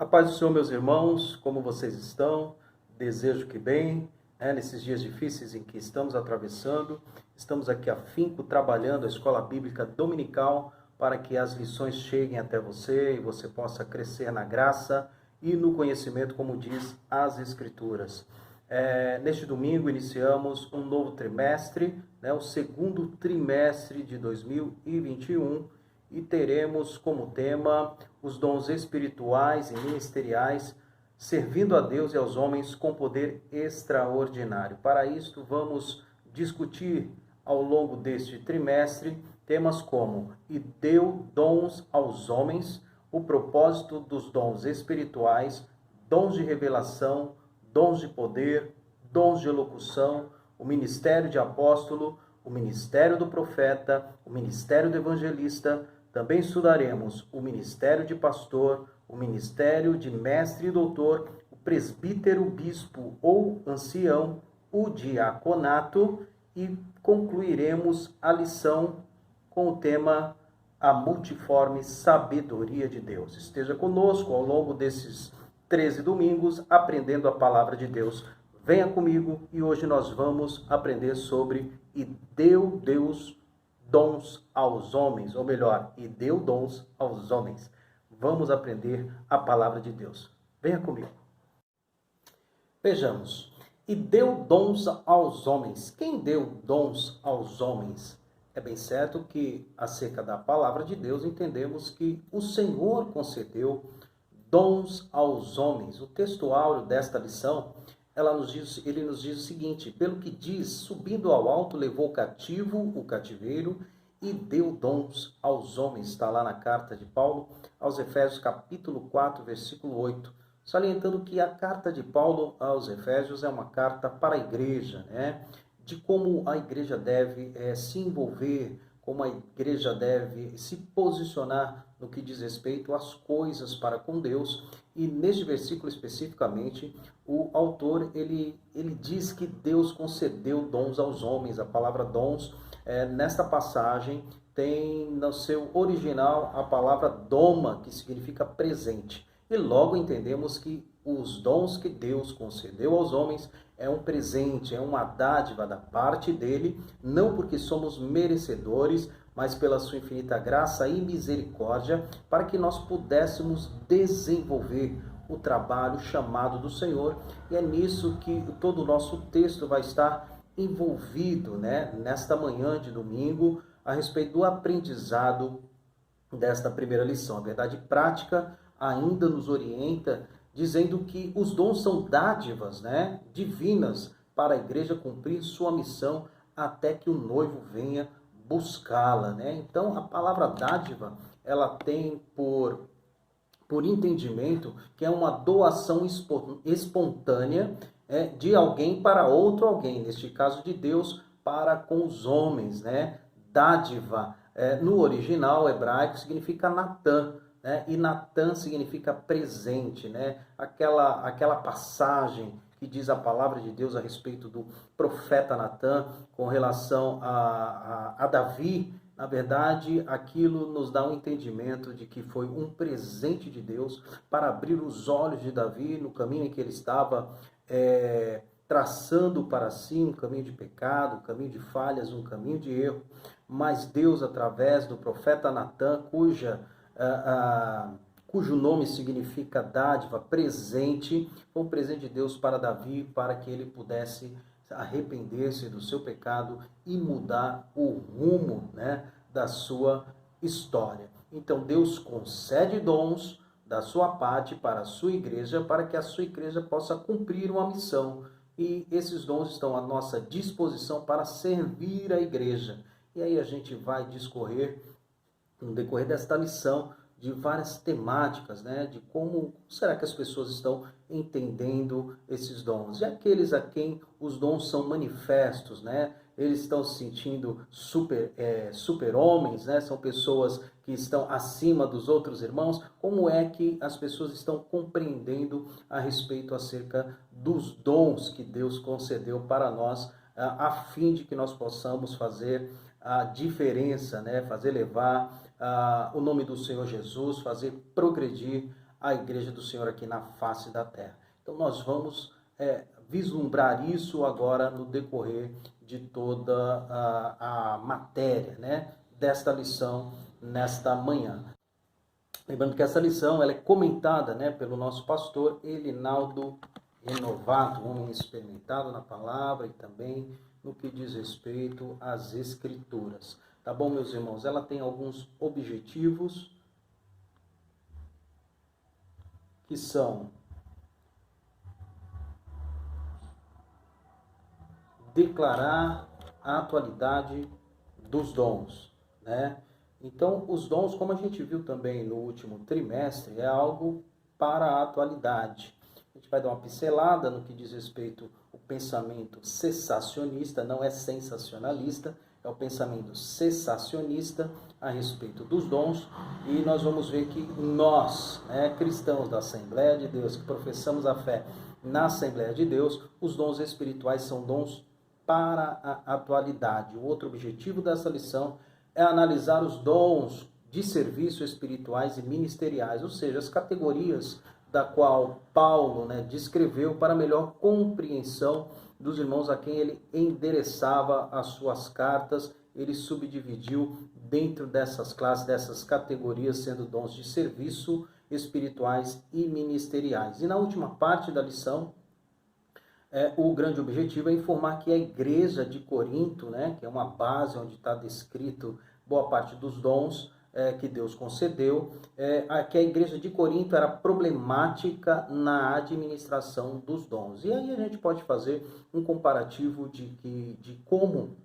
A paz do Senhor, meus irmãos, como vocês estão? Desejo que bem, nesses dias difíceis em que estamos atravessando. Estamos aqui afinco trabalhando a escola bíblica dominical para que as lições cheguem até você e você possa crescer na graça e no conhecimento, como diz as Escrituras. Neste domingo iniciamos um novo trimestre, o segundo trimestre de 2021, e teremos como tema os dons espirituais e ministeriais, servindo a Deus e aos homens com poder extraordinário. Para isto, vamos discutir ao longo deste trimestre temas como: e deu dons aos homens, o propósito dos dons espirituais, dons de revelação, dons de poder, dons de elocução, o ministério de apóstolo, o ministério do profeta, o ministério do evangelista. Também estudaremos o ministério de pastor, o ministério de mestre e doutor, o presbítero, bispo ou ancião, o diaconato, e concluiremos a lição com o tema a multiforme sabedoria de Deus. Esteja conosco ao longo desses 13 domingos, aprendendo a palavra de Deus. Venha comigo e hoje nós vamos aprender sobre e deu Deus dons aos homens, ou melhor, e deu dons aos homens. Vamos aprender a palavra de Deus. Venha comigo. Vejamos. E deu dons aos homens. Quem deu dons aos homens? É bem certo que, acerca da palavra de Deus, entendemos que o Senhor concedeu dons aos homens. O texto áureo desta lição, ele nos diz o seguinte: pelo que diz, subindo ao alto, levou cativo o cativeiro e deu dons aos homens. Está lá na carta de Paulo aos Efésios, capítulo 4, versículo 8. Salientando que a carta de Paulo aos Efésios é uma carta para a igreja, de como a igreja deve se envolver, como a igreja deve se posicionar no que diz respeito às coisas para com Deus. E neste versículo especificamente, o autor ele diz que Deus concedeu dons aos homens. A palavra dons, nesta passagem, tem no seu original a palavra doma, que significa presente. E logo entendemos que os dons que Deus concedeu aos homens é um presente, é uma dádiva da parte dele, não porque somos merecedores, mas pela sua infinita graça e misericórdia, para que nós pudéssemos desenvolver o trabalho chamado do Senhor. E é nisso que todo o nosso texto vai estar envolvido, nesta manhã de domingo, a respeito do aprendizado desta primeira lição. A verdade prática ainda nos orienta, dizendo que os dons são dádivas, divinas, para a igreja cumprir sua missão até que o noivo venha buscá-la, Então, a palavra dádiva, ela tem por entendimento que é uma doação espontânea de alguém para outro alguém, neste caso de Deus para com os homens, Dádiva, no original hebraico, significa Natã, e Natã significa presente, Aquela passagem que diz a palavra de Deus a respeito do profeta Natã com relação a Davi. Na verdade, aquilo nos dá um entendimento de que foi um presente de Deus para abrir os olhos de Davi no caminho em que ele estava traçando para si um caminho de pecado, um caminho de falhas, um caminho de erro. Mas Deus, através do profeta Natã, cujo nome significa dádiva, presente, foi um presente de Deus para Davi, para que ele pudesse arrepender-se do seu pecado e mudar o rumo da sua história. Então Deus concede dons da sua parte para a sua igreja, para que a sua igreja possa cumprir uma missão. E esses dons estão à nossa disposição para servir a igreja. E aí a gente vai discorrer, no decorrer desta lição, de várias temáticas, de como será que as pessoas estão entendendo esses dons. E aqueles a quem os dons são manifestos, eles estão se sentindo super-homens, são pessoas que estão acima dos outros irmãos. Como é que as pessoas estão compreendendo a respeito acerca dos dons que Deus concedeu para nós, a fim de que nós possamos fazer a diferença, fazer levar o nome do Senhor Jesus, fazer progredir a igreja do Senhor aqui na face da terra. Então nós vamos vislumbrar isso agora no decorrer de toda a matéria, né, desta lição nesta manhã. Lembrando que essa lição ela é comentada, né, pelo nosso pastor Elinaldo Renovato, um homem experimentado na palavra e também no que diz respeito às escrituras. Tá bom, meus irmãos? Ela tem alguns objetivos que são declarar a atualidade dos dons, né? Então, os dons, como a gente viu também no último trimestre, é algo para a atualidade. A gente vai dar uma pincelada no que diz respeito ao pensamento cessacionista, não é sensacionalista, é o pensamento cessacionista a respeito dos dons, e nós vamos ver que nós, né, cristãos da Assembleia de Deus, que professamos a fé na Assembleia de Deus, os dons espirituais são dons para a atualidade. O outro objetivo dessa lição é analisar os dons de serviço espirituais e ministeriais, ou seja, as categorias da qual Paulo, né, descreveu para melhor compreensão dos irmãos a quem ele endereçava as suas cartas. Ele subdividiu dentro dessas classes, dessas categorias, sendo dons de serviço espirituais e ministeriais. E na última parte da lição, o grande objetivo é informar que a igreja de Corinto, né, que é uma base onde está descrito boa parte dos dons que Deus concedeu, que a igreja de Corinto era problemática na administração dos dons. E aí a gente pode fazer um comparativo de como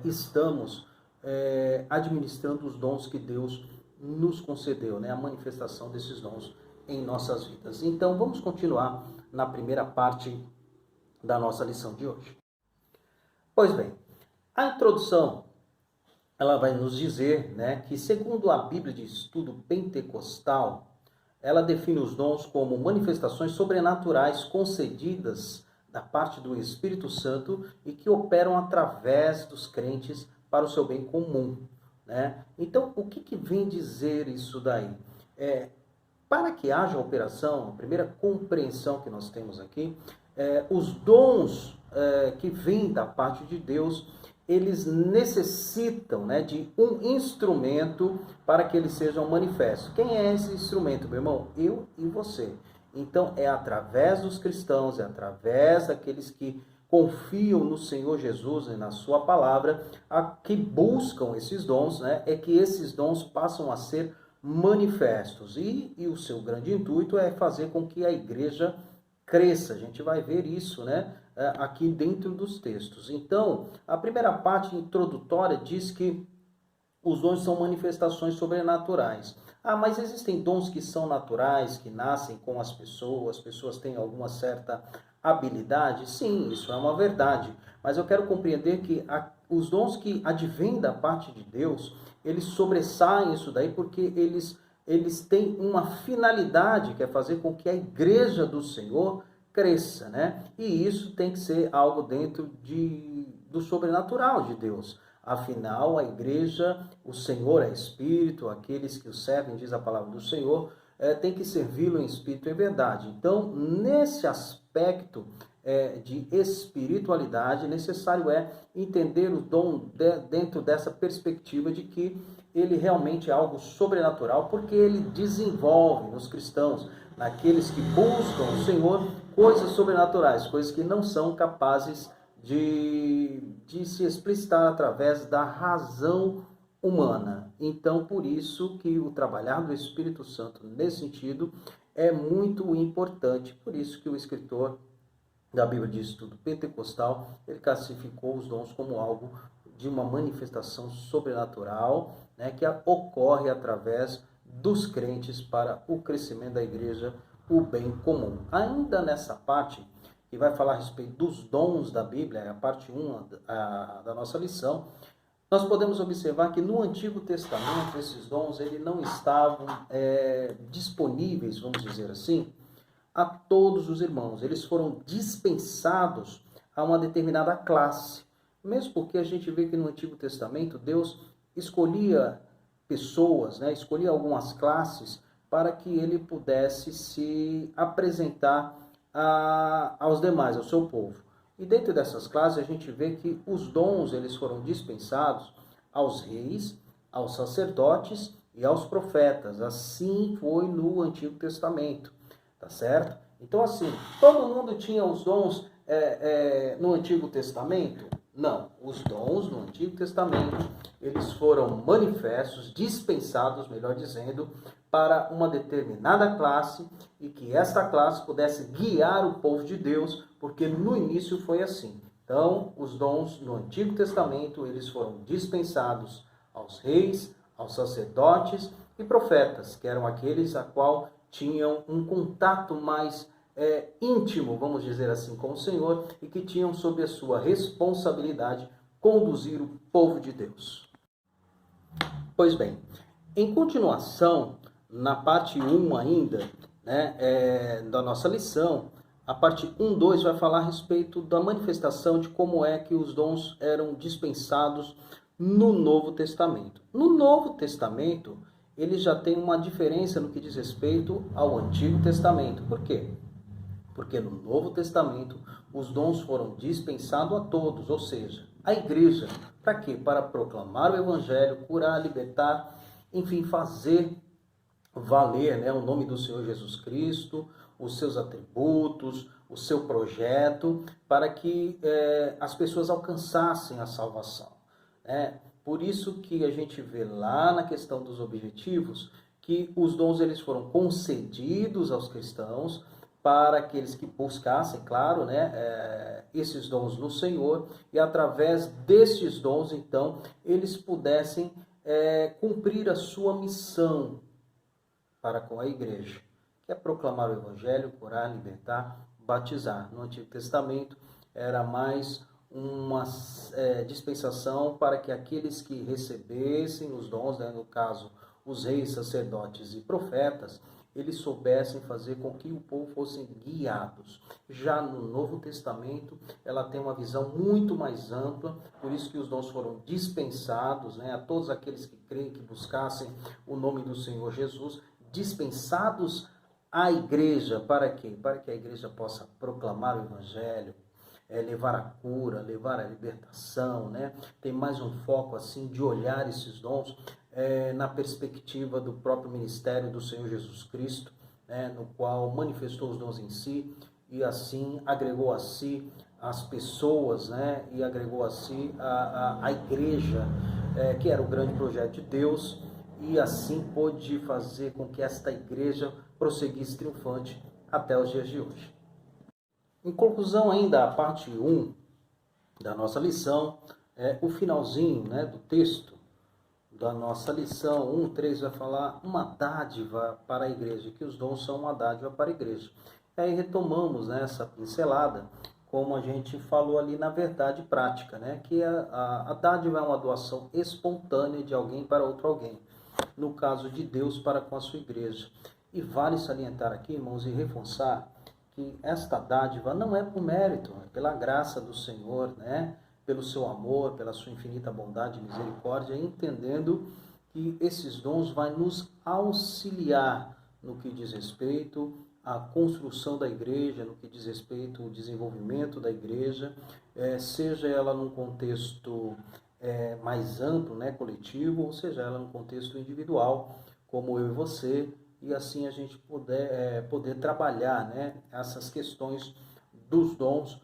estamos administrando os dons que Deus nos concedeu, né, a manifestação desses dons em nossas vidas. Então vamos continuar na primeira parte da nossa lição de hoje. Pois bem, a introdução ela vai nos dizer, né, que segundo a Bíblia de Estudo Pentecostal, ela define os dons como manifestações sobrenaturais concedidas da parte do Espírito Santo e que operam através dos crentes para o seu bem comum, né? Então, o que vem dizer isso daí? Para que haja operação, a primeira compreensão que nós temos aqui, os dons que vêm da parte de Deus, eles necessitam, né, de um instrumento para que eles sejam manifestos. Quem é esse instrumento, meu irmão? Eu e você. Então, é através dos cristãos, é através daqueles que confiam no Senhor Jesus e na sua palavra, que buscam esses dons, né, é que esses dons passam a ser manifestos. E o seu grande intuito é fazer com que a igreja cresça. A gente vai ver isso, né, aqui dentro dos textos. Então, a primeira parte introdutória diz que os dons são manifestações sobrenaturais. Ah, mas existem dons que são naturais, que nascem com as pessoas têm alguma certa habilidade? Sim, isso é uma verdade. Mas eu quero compreender que os dons que advêm da parte de Deus, eles sobressaem isso daí porque eles têm uma finalidade, que é fazer com que a igreja do Senhor cresça, né? E isso tem que ser algo dentro do sobrenatural de Deus. Afinal, a igreja, o Senhor é Espírito, aqueles que o servem, diz a palavra do Senhor, tem que servi-lo em Espírito e em verdade. Então, nesse aspecto de espiritualidade, necessário é entender o dom dentro dessa perspectiva de que ele realmente é algo sobrenatural, porque ele desenvolve nos cristãos, naqueles que buscam o Senhor, coisas sobrenaturais, coisas que não são capazes de se explicitar através da razão humana. Então, por isso que o trabalhar do Espírito Santo nesse sentido é muito importante. Por isso que o escritor da Bíblia de Estudo Pentecostal, ele classificou os dons como algo de uma manifestação sobrenatural, né, que ocorre através dos crentes para o crescimento da igreja, o bem comum. Ainda nessa parte, que vai falar a respeito dos dons da Bíblia, a parte 1 da nossa lição, nós podemos observar que no Antigo Testamento esses dons eles não estavam disponíveis, vamos dizer assim, a todos os irmãos. Eles foram dispensados a uma determinada classe. Mesmo porque a gente vê que no Antigo Testamento Deus escolhia pessoas, né, escolhia algumas classes para que ele pudesse se apresentar aos demais, ao seu povo. E dentro dessas classes a gente vê que os dons eles foram dispensados aos reis, aos sacerdotes e aos profetas. Assim foi no Antigo Testamento, tá certo? Então assim, todo mundo tinha os dons no Antigo Testamento? Não, os dons no Antigo Testamento, eles foram manifestos, dispensados, melhor dizendo, para uma determinada classe e que esta classe pudesse guiar o povo de Deus, porque no início foi assim. Então, os dons no Antigo Testamento, eles foram dispensados aos reis, aos sacerdotes e profetas, que eram aqueles a qual tinham um contato mais íntimo, vamos dizer assim, com o Senhor e que tinham sob a sua responsabilidade conduzir o povo de Deus. Pois bem, em continuação, na parte 1 ainda, da nossa lição, a parte 1.2 vai falar a respeito da manifestação de como é que os dons eram dispensados no Novo Testamento. No Novo Testamento, ele já tem uma diferença no que diz respeito ao Antigo Testamento. Por quê? Porque no Novo Testamento os dons foram dispensados a todos, ou seja, a igreja. Para quê? Para proclamar o Evangelho, curar, libertar, enfim, fazer valer o nome do Senhor Jesus Cristo, os seus atributos, o seu projeto, para que as pessoas alcançassem a salvação. Por isso que a gente vê lá na questão dos objetivos que os dons eles foram concedidos aos cristãos para aqueles que buscassem, claro, esses dons no Senhor e através desses dons, então, eles pudessem cumprir a sua missão para com a igreja, que é proclamar o Evangelho, curar, libertar, batizar. No Antigo Testamento era mais uma dispensação para que aqueles que recebessem os dons, no caso, os reis, sacerdotes e profetas, eles soubessem fazer com que o povo fossem guiados. Já no Novo Testamento, ela tem uma visão muito mais ampla, por isso que os dons foram dispensados a todos aqueles que creem, que buscassem o nome do Senhor Jesus, dispensados à igreja. Para quê? Para que a igreja possa proclamar o Evangelho, levar a cura, levar a libertação, Tem mais um foco assim de olhar esses dons na perspectiva do próprio ministério do Senhor Jesus Cristo, no qual manifestou os dons em si e assim agregou a si as pessoas, e agregou a si a igreja, que era o grande projeto de Deus, e assim pôde fazer com que esta igreja prosseguisse triunfante até os dias de hoje. Em conclusão ainda, a parte 1 da nossa lição, o finalzinho do texto da nossa lição 1.3 vai falar uma dádiva para a igreja, que os dons são uma dádiva para a igreja. E aí retomamos essa pincelada, como a gente falou ali na verdade prática, que a dádiva é uma doação espontânea de alguém para outro alguém, no caso de Deus para com a sua igreja. E vale salientar aqui, irmãos, e reforçar que esta dádiva não é por mérito, é pela graça do Senhor, pelo seu amor, pela sua infinita bondade e misericórdia, entendendo que esses dons vão nos auxiliar no que diz respeito à construção da igreja, no que diz respeito ao desenvolvimento da igreja, seja ela num contexto mais amplo, coletivo, ou seja ela num contexto individual, como eu e você, e assim a gente poder trabalhar essas questões dos dons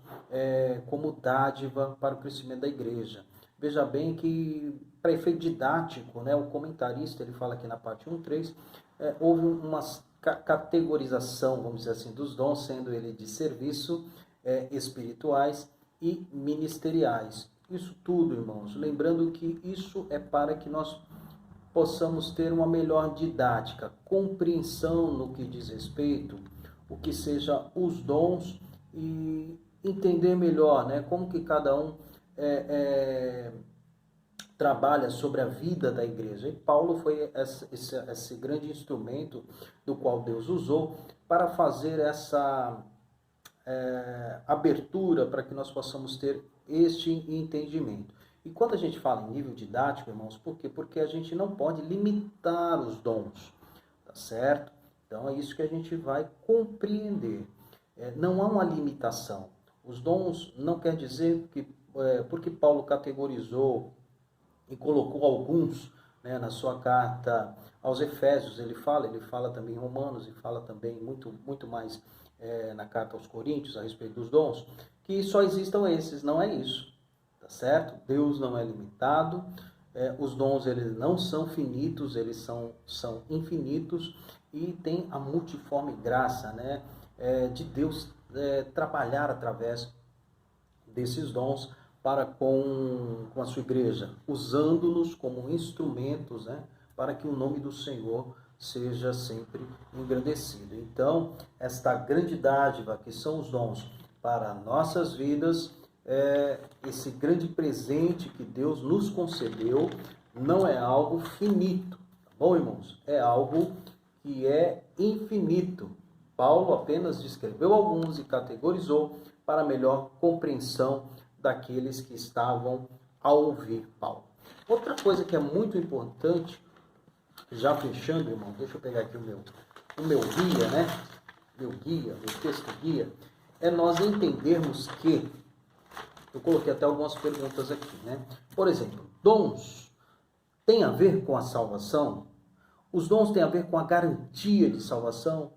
como dádiva para o crescimento da igreja. Veja bem que, para efeito didático, o comentarista, ele fala aqui na parte 1.3, houve uma categorização, vamos dizer assim, dos dons, sendo ele de serviço, espirituais e ministeriais. Isso tudo, irmãos, lembrando que isso é para que nós possamos ter uma melhor didática, compreensão no que diz respeito, o que seja os dons, e entender melhor como que cada um trabalha sobre a vida da igreja. E Paulo foi esse grande instrumento do qual Deus usou para fazer essa abertura para que nós possamos ter este entendimento. E quando a gente fala em nível didático, irmãos, por quê? Porque a gente não pode limitar os dons, tá certo? Então é isso que a gente vai compreender. Não há uma limitação. Os dons não quer dizer que porque Paulo categorizou e colocou alguns, né, na sua carta aos Efésios, ele fala também em Romanos e fala também muito mais na carta aos Coríntios a respeito dos dons, que só existam esses, não é isso, tá certo? Deus não é limitado, os dons eles não são finitos, eles são infinitos e tem a multiforme graça, né, de Deus trabalhar através desses dons para com a sua igreja, usando-nos como instrumentos, né, para que o nome do Senhor seja sempre engrandecido. Então, esta grande dádiva que são os dons para nossas vidas, esse grande presente que Deus nos concedeu, não é algo finito, tá bom, irmãos? É algo que é infinito. Paulo apenas descreveu alguns e categorizou para melhor compreensão daqueles que estavam a ouvir Paulo. Outra coisa que é muito importante, já fechando, irmão, deixa eu pegar aqui o meu guia, né? Meu texto guia, é nós entendermos que, eu coloquei até algumas perguntas aqui, né? Por exemplo, dons tem a ver com a salvação? Os dons têm a ver com a garantia de salvação?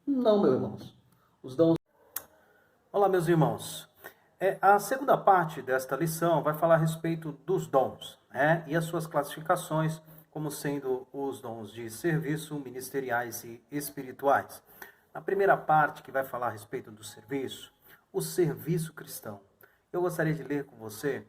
Não, meus irmãos. Os dons... Olá, meus irmãos. A segunda parte desta lição vai falar a respeito dos dons, né? E as suas classificações, como sendo os dons de serviço, ministeriais e espirituais. Na primeira parte, que vai falar a respeito do serviço, o serviço cristão. Eu gostaria de ler com você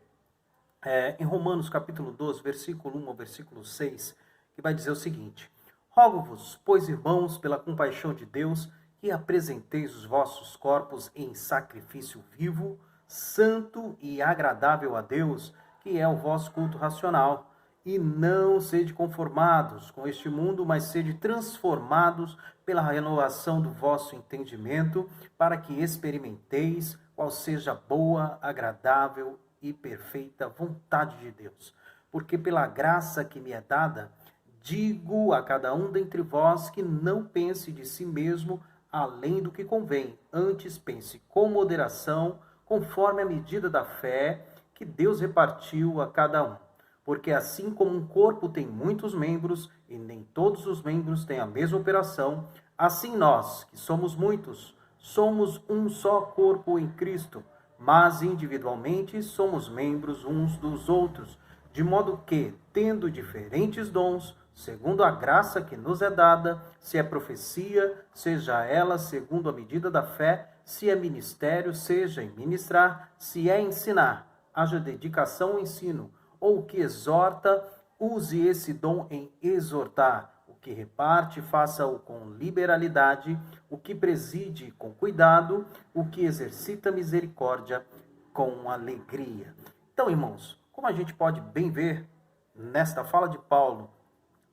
em Romanos capítulo 12, versículo 1 ao versículo 6, que vai dizer o seguinte: Rogo-vos, pois, irmãos, pela compaixão de Deus, que apresenteis os vossos corpos em sacrifício vivo, santo e agradável a Deus, que é o vosso culto racional. E não sede conformados com este mundo, mas sede transformados pela renovação do vosso entendimento, para que experimenteis qual seja a boa, agradável e perfeita vontade de Deus. Porque pela graça que me é dada, digo a cada um dentre vós que não pense de si mesmo além do que convém, antes pense com moderação, conforme a medida da fé que Deus repartiu a cada um. Porque assim como um corpo tem muitos membros, e nem todos os membros têm a mesma operação, assim nós, que somos muitos, somos um só corpo em Cristo, mas individualmente somos membros uns dos outros, de modo que, tendo diferentes dons, segundo a graça que nos é dada, se é profecia, seja ela segundo a medida da fé, se é ministério, seja em ministrar, se é ensinar, haja dedicação ao ensino, ou o que exorta, use esse dom em exortar, o que reparte, faça-o com liberalidade, o que preside com cuidado, o que exercita misericórdia com alegria. Então, irmãos, como a gente pode bem ver nesta fala de Paulo,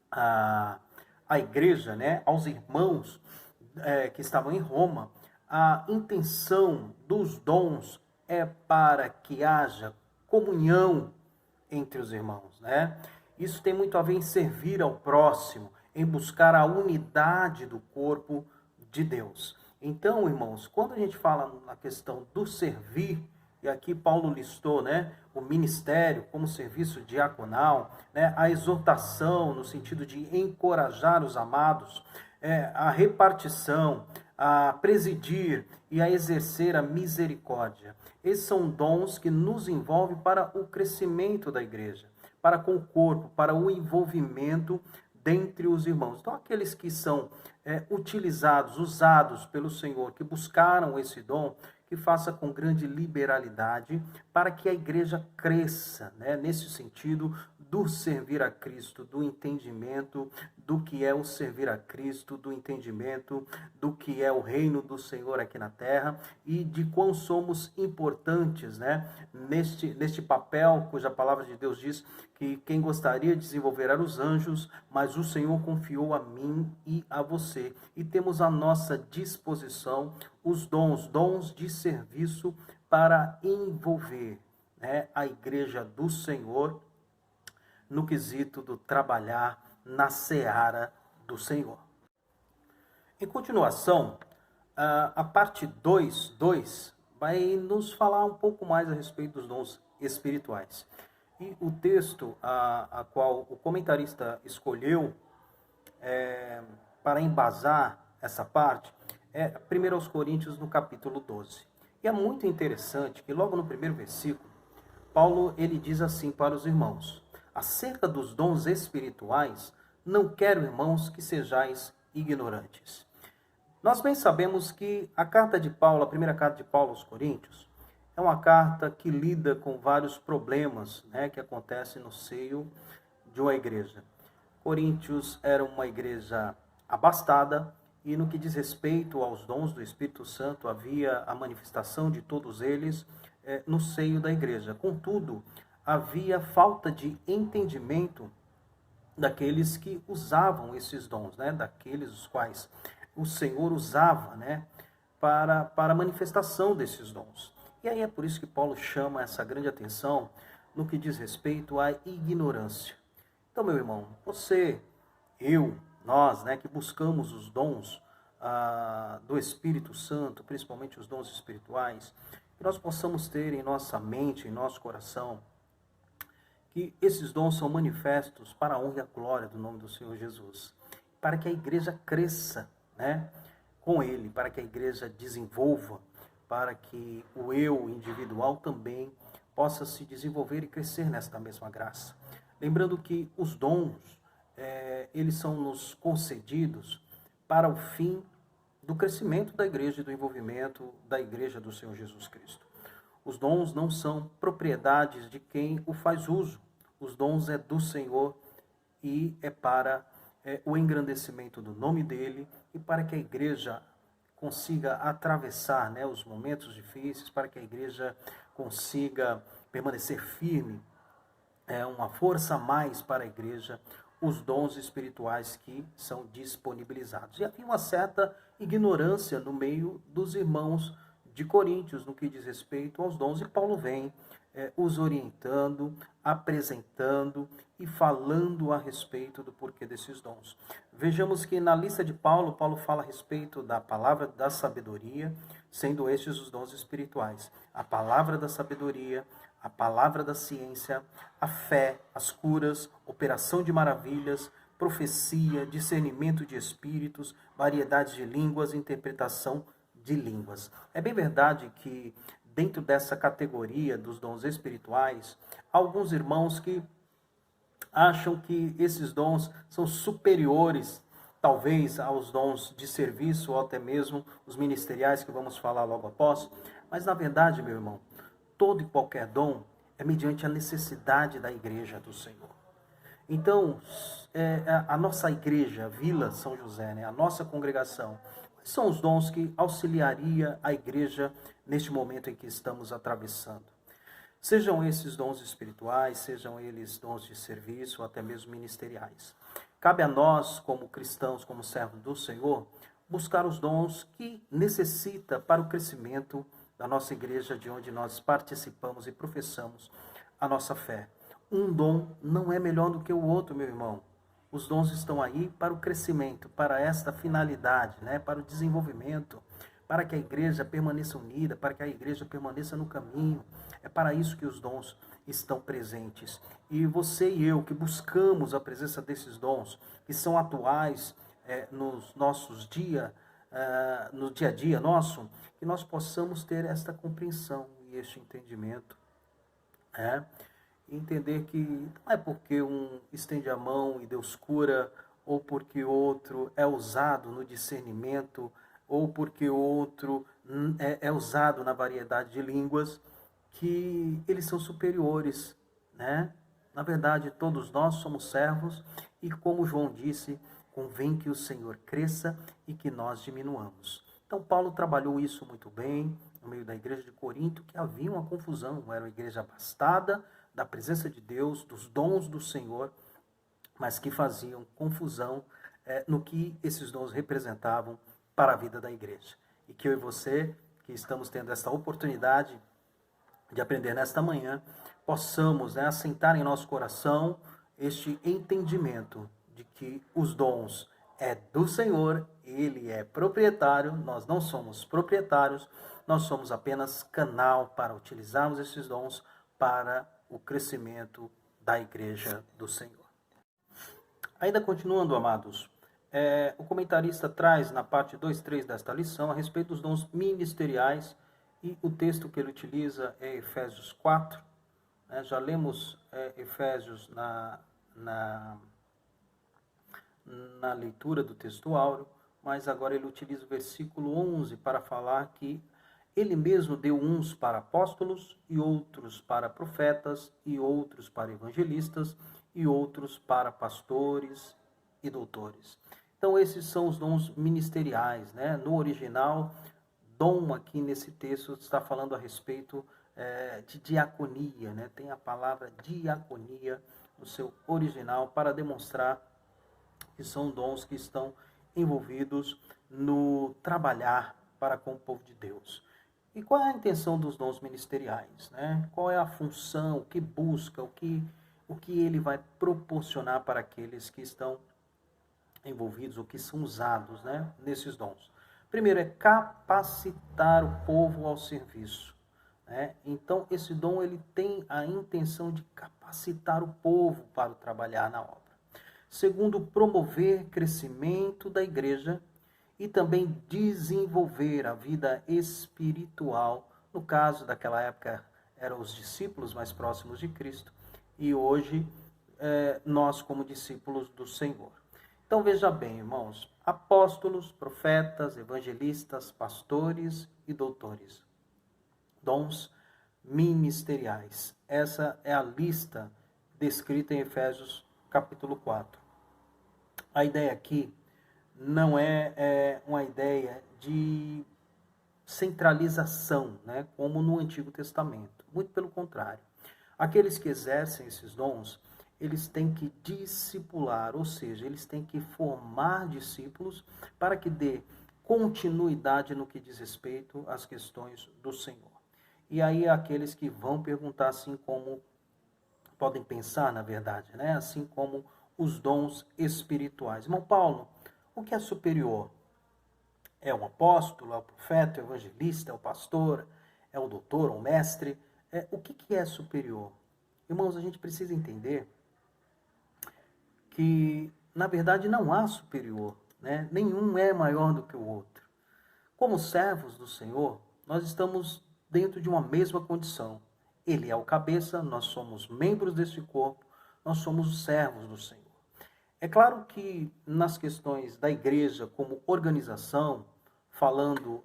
a igreja, né, aos irmãos que estavam em Roma, a intenção dos dons é para que haja comunhão entre os irmãos, né? Isso tem muito a ver em servir ao próximo, em buscar a unidade do corpo de Deus. Então, irmãos, quando a gente fala na questão do servir, e aqui Paulo listou, né, o ministério como serviço diaconal, né, a exortação no sentido de encorajar os amados, a repartição, a presidir e a exercer a misericórdia. Esses são dons que nos envolvem para o crescimento da igreja, para com o corpo, para o envolvimento dentre os irmãos. Então, aqueles que são utilizados, usados pelo Senhor, que buscaram esse dom, que faça com grande liberalidade para que a igreja cresça, né, nesse sentido do servir a Cristo, do entendimento do que é o servir a Cristo, do entendimento do que é o reino do Senhor aqui na terra e de quão somos importantes, né, neste papel cuja palavra de Deus diz que quem gostaria de desenvolver eram os anjos, mas o Senhor confiou a mim e a você. E temos à nossa disposição os dons de serviço para envolver, né, a igreja do Senhor no quesito do trabalhar na seara do Senhor. Em continuação, a parte 2 vai nos falar um pouco mais a respeito dos dons espirituais. E o texto a qual o comentarista escolheu para embasar essa parte é 1 Coríntios, no capítulo 12. E é muito interessante que logo no primeiro versículo, Paulo ele diz assim para os irmãos: acerca dos dons espirituais, não quero, irmãos, que sejais ignorantes. Nós bem sabemos que a carta de Paulo, a primeira carta de Paulo aos Coríntios, é uma carta que lida com vários problemas, né, que acontecem no seio de uma igreja. Coríntios era uma igreja abastada e no que diz respeito aos dons do Espírito Santo, havia a manifestação de todos eles no seio da igreja. Contudo, havia falta de entendimento daqueles que usavam esses dons, né, daqueles os quais o Senhor usava, né, para a manifestação desses dons. E aí é por isso que Paulo chama essa grande atenção no que diz respeito à ignorância. Então, meu irmão, você, eu, nós, né, que buscamos os dons do Espírito Santo, principalmente os dons espirituais, que nós possamos ter em nossa mente, em nosso coração, que esses dons são manifestos para a honra e a glória do nome do Senhor Jesus, para que a igreja cresça, né, com Ele, para que a igreja desenvolva, para que o eu individual também possa se desenvolver e crescer nesta mesma graça. Lembrando que os dons, eles são nos concedidos para o fim do crescimento da igreja e do envolvimento da igreja do Senhor Jesus Cristo. Os dons não são propriedades de quem o faz uso. Os dons é do Senhor e é para o engrandecimento do nome dele e para que a igreja consiga atravessar, né, os momentos difíceis, para que a igreja consiga permanecer firme. É uma força a mais para a igreja, os dons espirituais que são disponibilizados. E havia uma certa ignorância no meio dos irmãos de Coríntios no que diz respeito aos dons, e Paulo vem os orientando, apresentando e falando a respeito do porquê desses dons. Vejamos que na lista de Paulo, Paulo fala a respeito da palavra da sabedoria, sendo estes os dons espirituais. A palavra da sabedoria, a palavra da ciência, a fé, as curas, operação de maravilhas, profecia, discernimento de espíritos, variedade de línguas, interpretação de línguas. É bem verdade que dentro dessa categoria dos dons espirituais, há alguns irmãos que acham que esses dons são superiores, talvez, aos dons de serviço ou até mesmo os ministeriais que vamos falar logo após. Mas na verdade, meu irmão, todo e qualquer dom é mediante a necessidade da igreja do Senhor. Então, a nossa igreja, Vila São José, né, a nossa congregação, quais são os dons que auxiliaria a igreja neste momento em que estamos atravessando? Sejam esses dons espirituais, sejam eles dons de serviço ou até mesmo ministeriais. Cabe a nós, como cristãos, como servos do Senhor, buscar os dons que necessita para o crescimento da nossa igreja, de onde nós participamos e professamos a nossa fé. Um dom não é melhor do que o outro, meu irmão. Os dons estão aí para o crescimento, para esta finalidade, né? Para o desenvolvimento, para que a igreja permaneça unida, para que a igreja permaneça no caminho. É para isso que os dons estão presentes. E você e eu que buscamos a presença desses dons, que são atuais nos nossos no dia a dia nosso, que nós possamos ter esta compreensão e este entendimento. Entender que não é porque um estende a mão e Deus cura, ou porque outro é usado no discernimento, ou porque outro é usado na variedade de línguas, que eles são superiores, né? Na verdade, todos nós somos servos e, como João disse, convém que o Senhor cresça e que nós diminuamos. Então, Paulo trabalhou isso muito bem no meio da igreja de Corinto, que havia uma confusão, era uma igreja abastada da presença de Deus, dos dons do Senhor, mas que faziam confusão no que esses dons representavam para a vida da igreja. E que eu e você, que estamos tendo essa oportunidade de aprender nesta manhã, possamos assentar em nosso coração este entendimento de que os dons é do Senhor, Ele é proprietário, nós não somos proprietários, nós somos apenas canal para utilizarmos esses dons para o crescimento da igreja do Senhor. Ainda continuando, amados, o comentarista traz na parte 2.3 desta lição a respeito dos dons ministeriais, e o texto que ele utiliza é Efésios 4. Já lemos Efésios na leitura do texto áureo, mas agora ele utiliza o versículo 11 para falar que ele mesmo deu uns para apóstolos, e outros para profetas, e outros para evangelistas, e outros para pastores e doutores. Então esses são os dons ministeriais, né? No original, dom aqui nesse texto está falando a respeito de diaconia, né? Tem a palavra diaconia no seu original para demonstrar que são dons que estão envolvidos no trabalhar para com o povo de Deus. E qual é a intenção dos dons ministeriais, né? Qual é a função, o que busca, o que ele vai proporcionar para aqueles que estão envolvidos, ou que são usados, né, nesses dons? Primeiro é capacitar o povo ao serviço, né? Então esse dom ele tem a intenção de capacitar o povo para trabalhar na obra. Segundo, promover crescimento da igreja e também desenvolver a vida espiritual. No caso daquela época, eram os discípulos mais próximos de Cristo, e hoje nós como discípulos do Senhor. Então veja bem, irmãos, apóstolos, profetas, evangelistas, pastores e doutores. Dons ministeriais. Essa é a lista descrita em Efésios capítulo 4. A ideia aqui não é uma ideia de centralização, né, como no Antigo Testamento. Muito pelo contrário. Aqueles que exercem esses dons, eles têm que discipular, ou seja, eles têm que formar discípulos para que dê continuidade no que diz respeito às questões do Senhor. E aí aqueles que vão perguntar, assim como podem pensar, na verdade, né, assim como os dons espirituais. Irmão Paulo, o que é superior? É o apóstolo, é o profeta, é o evangelista, é o pastor, é o doutor, o mestre? O que é superior? Irmãos, a gente precisa entender que, na verdade, não há superior, né? Nenhum é maior do que o outro. Como servos do Senhor, nós estamos dentro de uma mesma condição. Ele é o cabeça, nós somos membros desse corpo, nós somos os servos do Senhor. É claro que nas questões da igreja como organização, falando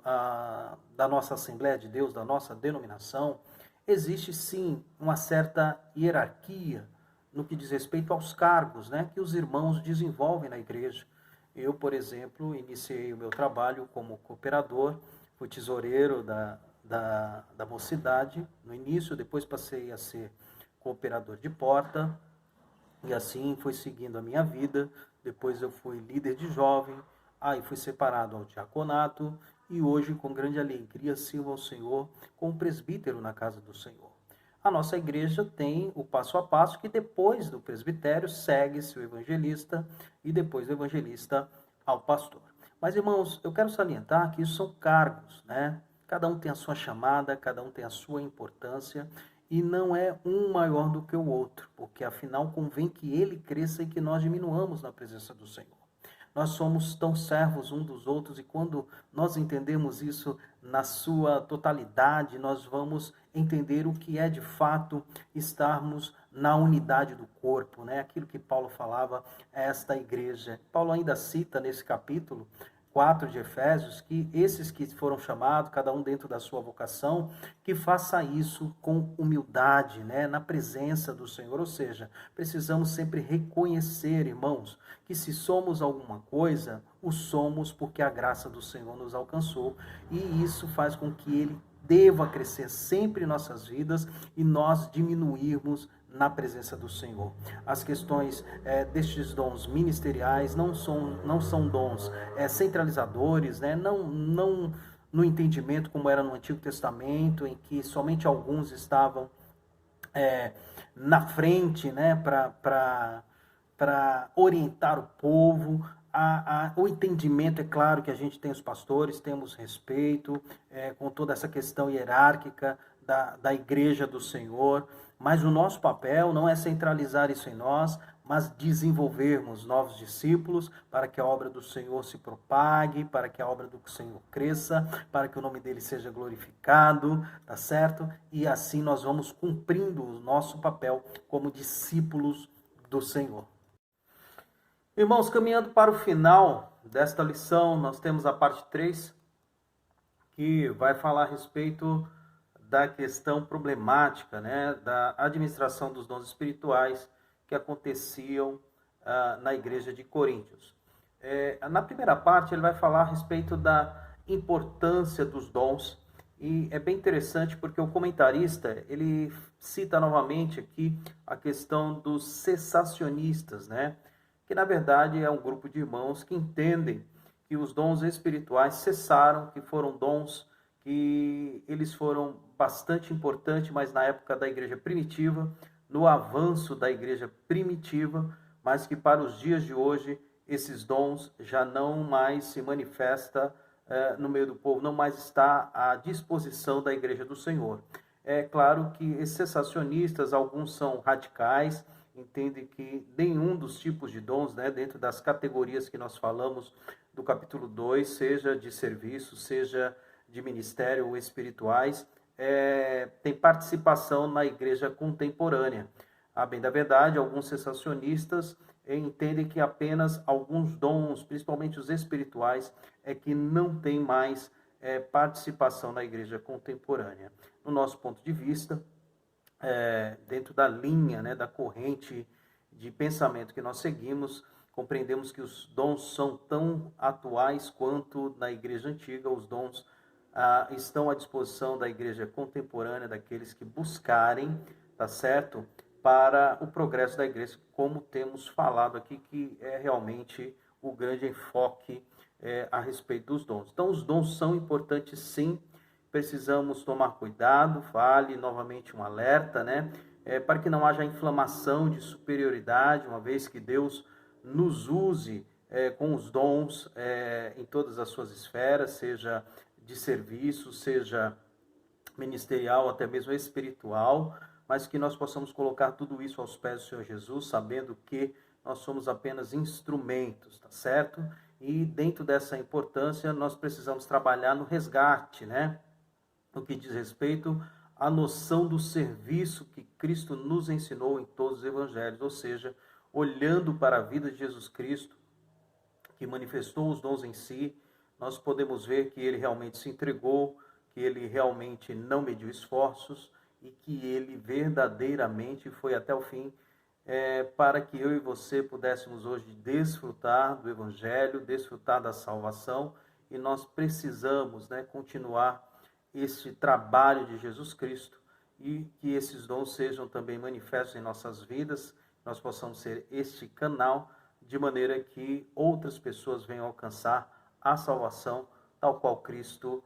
da nossa Assembleia de Deus, da nossa denominação, existe sim uma certa hierarquia no que diz respeito aos cargos, né, que os irmãos desenvolvem na igreja. Eu, por exemplo, iniciei o meu trabalho como cooperador, fui tesoureiro da mocidade no início, depois passei a ser cooperador de porta, e assim foi seguindo a minha vida. Depois eu fui líder de jovem, aí fui separado ao diaconato, e hoje, com grande alegria, sirvo ao Senhor como presbítero na casa do Senhor. A nossa igreja tem o passo a passo, que depois do presbitério segue-se o evangelista, e depois do evangelista ao pastor. Mas, irmãos, eu quero salientar que isso são cargos, né? Cada um tem a sua chamada, cada um tem a sua importância, e não é um maior do que o outro, porque afinal convém que ele cresça e que nós diminuamos na presença do Senhor. Nós somos tão servos uns dos outros, e quando nós entendemos isso na sua totalidade, nós vamos entender o que é de fato estarmos na unidade do corpo, né? Aquilo que Paulo falava a esta igreja. Paulo ainda cita nesse capítulo 4 de Efésios, que esses que foram chamados, cada um dentro da sua vocação, que faça isso com humildade, né, na presença do Senhor. Ou seja, precisamos sempre reconhecer, irmãos, que se somos alguma coisa, o somos porque a graça do Senhor nos alcançou, e isso faz com que Ele deva crescer sempre em nossas vidas e nós diminuirmos na presença do Senhor. As questões destes dons ministeriais não são dons centralizadores, né? Não no entendimento como era no Antigo Testamento, em que somente alguns estavam na frente, né, para orientar o povo. o entendimento, é claro que a gente tem os pastores, temos respeito com toda essa questão hierárquica da igreja do Senhor, mas o nosso papel não é centralizar isso em nós, mas desenvolvermos novos discípulos para que a obra do Senhor se propague, para que a obra do Senhor cresça, para que o nome dele seja glorificado, tá certo? E assim nós vamos cumprindo o nosso papel como discípulos do Senhor. Irmãos, caminhando para o final desta lição, nós temos a parte 3, que vai falar a respeito da questão problemática, né, da administração dos dons espirituais que aconteciam na igreja de Coríntios. Na primeira parte, ele vai falar a respeito da importância dos dons, e é bem interessante porque o comentarista, ele cita novamente aqui a questão dos cessacionistas, né, que na verdade é um grupo de irmãos que entendem que os dons espirituais cessaram, que foram dons que eles foram bastante importantes, mas na época da igreja primitiva, no avanço da igreja primitiva, mas que para os dias de hoje, esses dons já não mais se manifesta no meio do povo, não mais está à disposição da igreja do Senhor. É claro que esses cessacionistas, alguns são radicais, entendem que nenhum dos tipos de dons, né, dentro das categorias que nós falamos do capítulo 2, seja de serviço, seja de ministério ou espirituais, tem participação na igreja contemporânea. A bem da verdade, alguns cessacionistas entendem que apenas alguns dons, principalmente os espirituais, é que não tem mais participação na igreja contemporânea. No nosso ponto de vista, dentro da linha, né, da corrente de pensamento que nós seguimos, compreendemos que os dons são tão atuais quanto na igreja antiga. Os dons estão à disposição da igreja contemporânea, daqueles que buscarem, tá certo? Para o progresso da igreja, como temos falado aqui, que é realmente o grande enfoque a respeito dos dons. Então, os dons são importantes, sim. Precisamos tomar cuidado, vale novamente um alerta, né? Para que não haja inflamação de superioridade, uma vez que Deus nos use com os dons em todas as suas esferas, seja de serviço, seja ministerial, até mesmo espiritual, mas que nós possamos colocar tudo isso aos pés do Senhor Jesus, sabendo que nós somos apenas instrumentos, tá certo? E dentro dessa importância, nós precisamos trabalhar no resgate, né? No que diz respeito à noção do serviço que Cristo nos ensinou em todos os evangelhos, ou seja, olhando para a vida de Jesus Cristo, que manifestou os dons em si, nós podemos ver que ele realmente se entregou, que ele realmente não mediu esforços e que ele verdadeiramente foi até o fim, para que eu e você pudéssemos hoje desfrutar do Evangelho, desfrutar da salvação, e nós precisamos, né, continuar esse trabalho de Jesus Cristo e que esses dons sejam também manifestos em nossas vidas, nós possamos ser este canal de maneira que outras pessoas venham alcançar a salvação tal qual Cristo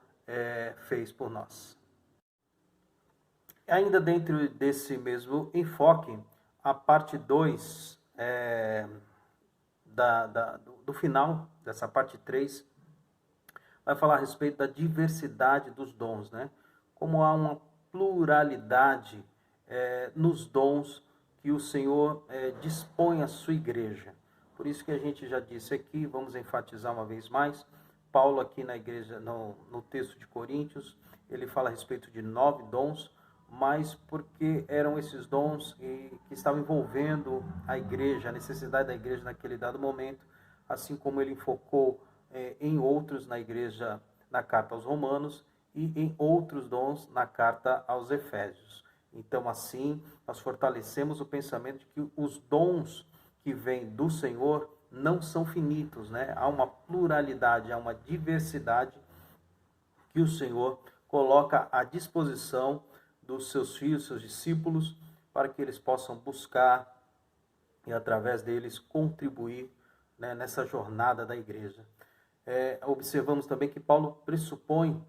fez por nós. Ainda dentro desse mesmo enfoque, a parte 2 do final dessa parte 3 vai falar a respeito da diversidade dos dons, né? Como há uma pluralidade nos dons que o Senhor dispõe à sua igreja. Por isso que a gente já disse aqui, vamos enfatizar uma vez mais, Paulo aqui na igreja, no texto de Coríntios, ele fala a respeito de 9 dons, mas porque eram esses dons que estavam envolvendo a igreja, a necessidade da igreja naquele dado momento, assim como ele enfocou em outros na igreja, na carta aos Romanos, e em outros dons na carta aos Efésios. Então, assim, nós fortalecemos o pensamento de que os dons que vêm do Senhor não são finitos, né? Há uma pluralidade, há uma diversidade que o Senhor coloca à disposição dos seus filhos, seus discípulos, para que eles possam buscar e, através deles, contribuir, né, nessa jornada da igreja. Observamos também que Paulo pressupõe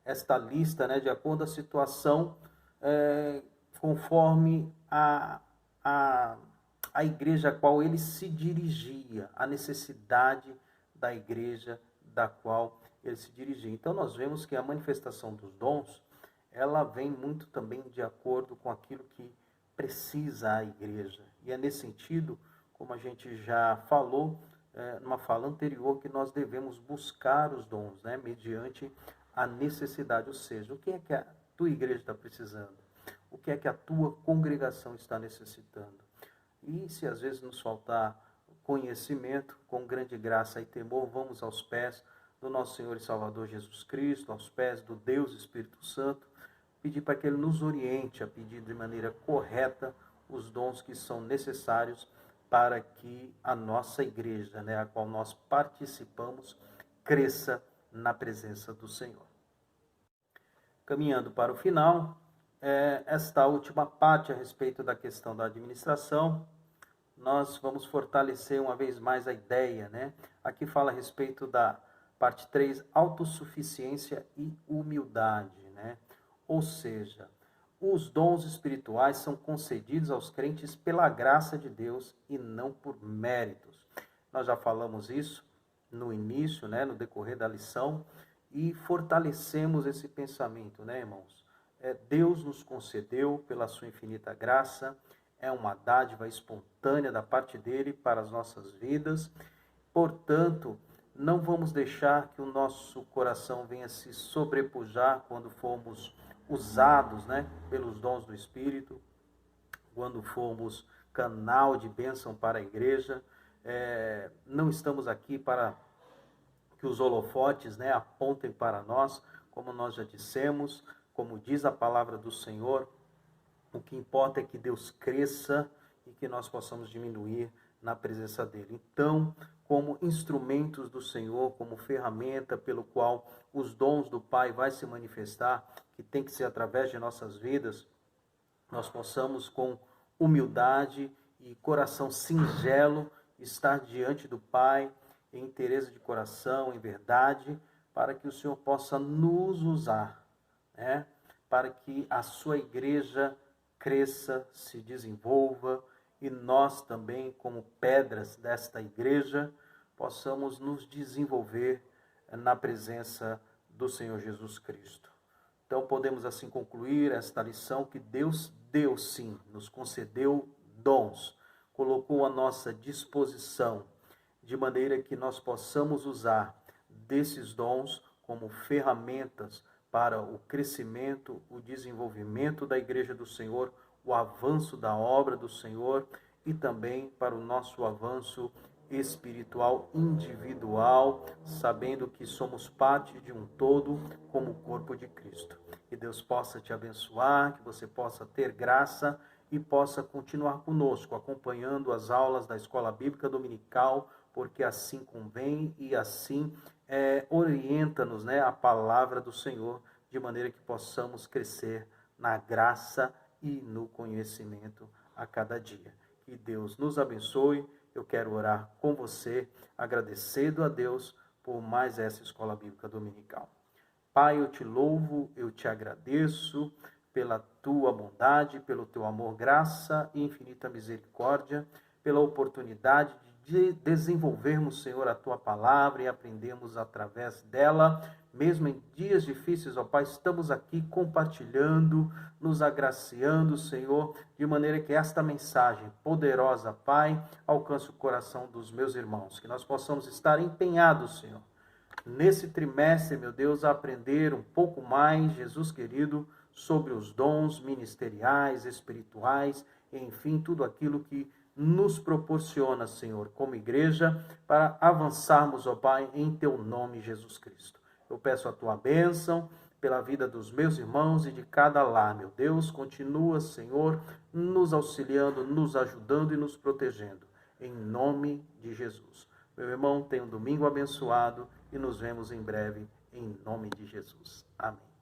esta lista, né, de acordo com a situação, conforme a igreja a qual ele se dirigia, a necessidade da igreja da qual ele se dirigia. Então nós vemos que a manifestação dos dons, ela vem muito também de acordo com aquilo que precisa a igreja. E é nesse sentido, como a gente já falou, numa fala anterior, que nós devemos buscar os dons, né, mediante a necessidade. Ou seja, o que é que a tua igreja está precisando? O que é que a tua congregação está necessitando? E se às vezes nos faltar conhecimento, com grande graça e temor, vamos aos pés do nosso Senhor e Salvador Jesus Cristo, aos pés do Deus Espírito Santo, pedir para que Ele nos oriente a pedir de maneira correta os dons que são necessários para que a nossa igreja, né, a qual nós participamos, cresça na presença do Senhor. Caminhando para o final, esta última parte a respeito da questão da administração, nós vamos fortalecer uma vez mais a ideia, né? Aqui fala a respeito da parte 3, autossuficiência e humildade, né? Ou seja, os dons espirituais são concedidos aos crentes pela graça de Deus e não por méritos. Nós já falamos isso no início, né, no decorrer da lição, e fortalecemos esse pensamento, né, irmãos? Deus nos concedeu pela sua infinita graça, é uma dádiva espontânea da parte dele para as nossas vidas. Portanto, não vamos deixar que o nosso coração venha se sobrepujar quando formos usados, né, pelos dons do Espírito, quando formos canal de bênção para a igreja. Não estamos aqui para que os holofotes, né, apontem para nós, como nós já dissemos, como diz a palavra do Senhor. O que importa é que Deus cresça e que nós possamos diminuir na presença dele. Então, como instrumentos do Senhor, como ferramenta pelo qual os dons do Pai vai se manifestar, que tem que ser através de nossas vidas, nós possamos com humildade e coração singelo estar diante do Pai, em interesse de coração, em verdade, para que o Senhor possa nos usar, né? Para que a sua igreja cresça, se desenvolva, e nós também, como pedras desta igreja, possamos nos desenvolver na presença do Senhor Jesus Cristo. Então podemos assim concluir esta lição que Deus deu sim, nos concedeu dons, colocou à nossa disposição, de maneira que nós possamos usar desses dons como ferramentas para o crescimento, o desenvolvimento da igreja do Senhor, o avanço da obra do Senhor e também para o nosso avanço espiritual individual, sabendo que somos parte de um todo como o corpo de Cristo. Que Deus possa te abençoar, que você possa ter graça e possa continuar conosco, acompanhando as aulas da Escola Bíblica Dominical, porque assim convém e assim orienta-nos, né, a palavra do Senhor, de maneira que possamos crescer na graça e no conhecimento a cada dia. Que Deus nos abençoe. Eu quero orar com você, agradecendo a Deus por mais essa Escola Bíblica Dominical. Pai, eu te louvo, eu te agradeço pela tua bondade, pelo teu amor, graça e infinita misericórdia, pela oportunidade de desenvolvermos, Senhor, a tua palavra e aprendermos através dela, mesmo em dias difíceis, ó Pai, estamos aqui compartilhando, nos agraciando, Senhor, de maneira que esta mensagem poderosa, Pai, alcance o coração dos meus irmãos, que nós possamos estar empenhados, Senhor, nesse trimestre, meu Deus, a aprender um pouco mais, Jesus querido, sobre os dons ministeriais, espirituais, enfim, tudo aquilo que nos proporciona, Senhor, como igreja, para avançarmos, ó Pai, em teu nome, Jesus Cristo. Eu peço a tua bênção pela vida dos meus irmãos e de cada lar, meu Deus, continua, Senhor, nos auxiliando, nos ajudando e nos protegendo, em nome de Jesus. Meu irmão, tenha um domingo abençoado e nos vemos em breve, em nome de Jesus. Amém.